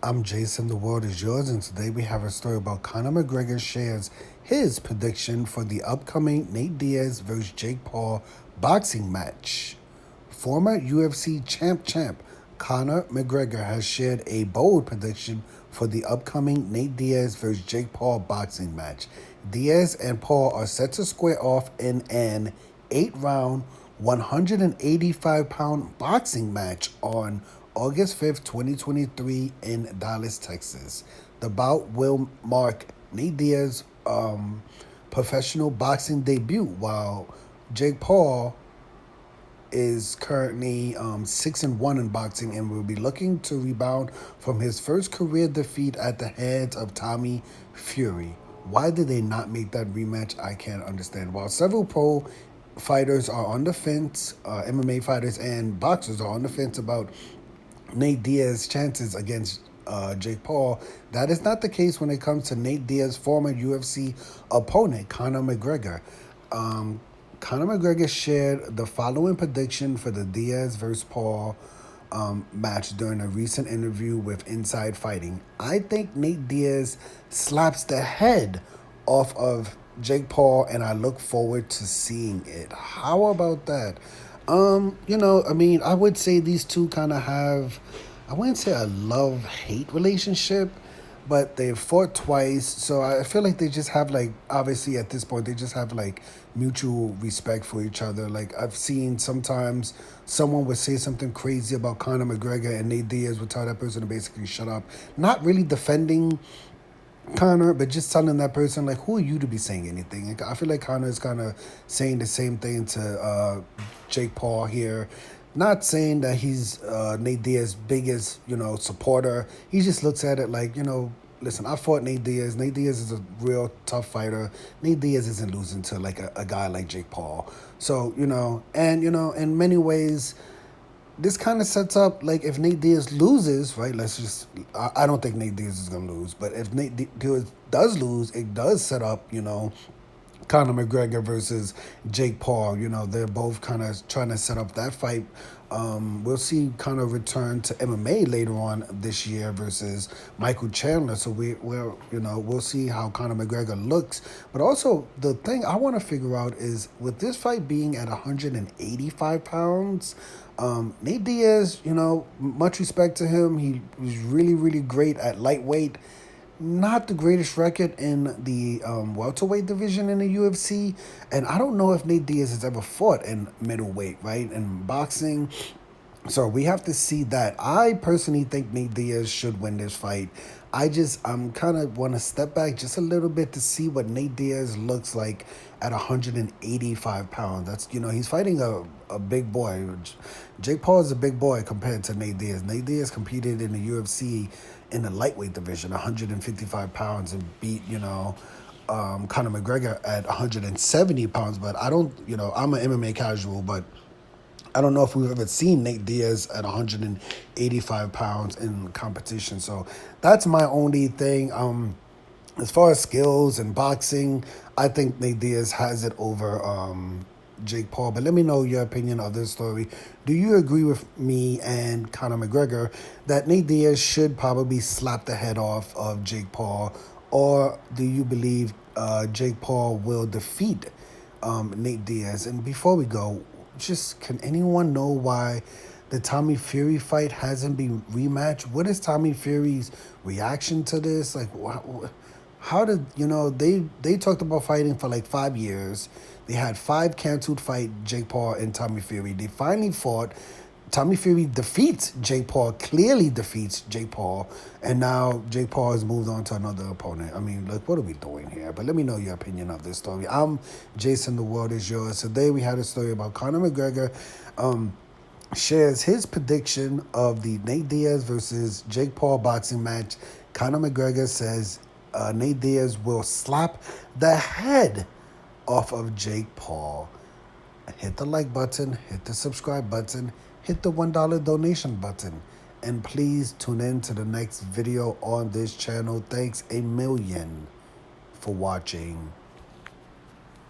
I'm Jason. The world is yours, and today we have a story about Conor McGregor shares his prediction for the upcoming Nate Diaz versus Jake Paul boxing match. Former UFC champ Conor McGregor has shared a bold prediction for the upcoming Nate Diaz versus Jake Paul boxing match. Diaz and Paul are set to square off in an 8 round, 185-pound boxing match on August 5th, 2023, in Dallas, Texas. The bout will mark Nate Diaz's professional boxing debut, while Jake Paul is currently 6-1 in boxing and will be looking to rebound from his first career defeat at the hands of Tommy Fury. Why did they not make that rematch? I can't understand. While several pro fighters are on the fence, MMA fighters and boxers are on the fence about Nate Diaz's chances against Jake Paul, that is not the case when it comes to Nate Diaz's former UFC opponent, Conor McGregor. Um, Conor McGregor shared the following prediction for the Diaz versus Paul match during a recent interview with Inside Fighting. I think Nate Diaz slaps the head off of Jake Paul, and I look forward to seeing it. How about that? I would say these two kind of have, I wouldn't say a love-hate relationship, but they've fought twice, so I feel like they just have, like, obviously at this point they just have like mutual respect for each other. Like, I've seen sometimes someone would say something crazy about Conor McGregor and Nate Diaz would tell that person to basically shut up, not really defending Conor, but just telling that person, like, who are you to be saying anything? Like, I feel like Conor is kind of saying the same thing to Jake Paul here. Not saying that he's Nate Diaz's biggest, supporter. He just looks at it like, listen, I fought Nate Diaz. Nate Diaz is a real tough fighter. Nate Diaz isn't losing to like a guy like Jake Paul. So, in many ways, this kind of sets up, like, if Nate Diaz loses, right? I don't think Nate Diaz is gonna lose, but if Nate Diaz does lose, it does set up, Conor McGregor versus Jake Paul. They're both kind of trying to set up that fight. We'll see Conor return to MMA later on this year versus Michael Chandler. So we'll see how Conor McGregor looks. But also, the thing I want to figure out is, with this fight being at 185 pounds, Nate Diaz, much respect to him. He was really, really great at lightweight. Not the greatest record in the welterweight division in the UFC. And I don't know if Nate Diaz has ever fought in middleweight, right, in boxing. So we have to see that. I personally think Nate Diaz should win this fight. I'm kind of want to step back just a little bit to see what Nate Diaz looks like at 185 pounds. That's, he's fighting a big boy. Jake Paul is a big boy compared to Nate Diaz. Nate Diaz competed in the UFC in the lightweight division, 155 pounds, and beat, Conor McGregor at 170 pounds. But I don't, I'm an MMA casual, but I don't know if we've ever seen Nate Diaz at 185 pounds in competition. So that's my only thing. As far as skills and boxing, I think Nate Diaz has it over Jake Paul. But let me know your opinion of this story. Do you agree with me and Conor McGregor that Nate Diaz should probably slap the head off of Jake Paul? Or do you believe Jake Paul will defeat Nate Diaz? And before we go, just, can anyone know why the Tommy Fury fight hasn't been rematched? What is Tommy Fury's reaction to this? Like, how did, they talked about fighting for like 5 years. They had 5 canceled fights, Jake Paul and Tommy Fury. They finally fought. Tommy Fury defeats Jake Paul, clearly defeats Jake Paul, and now Jake Paul has moved on to another opponent. I mean, look, what are we doing here? But let me know your opinion of this story. I'm Jason, the world is yours. Today we had a story about Conor McGregor shares his prediction of the Nate Diaz versus Jake Paul boxing match. Conor McGregor says Nate Diaz will slap the head off of Jake Paul. Hit the like button, hit the subscribe button, hit the $1 donation button, and please tune in to the next video on this channel. Thanks a million for watching.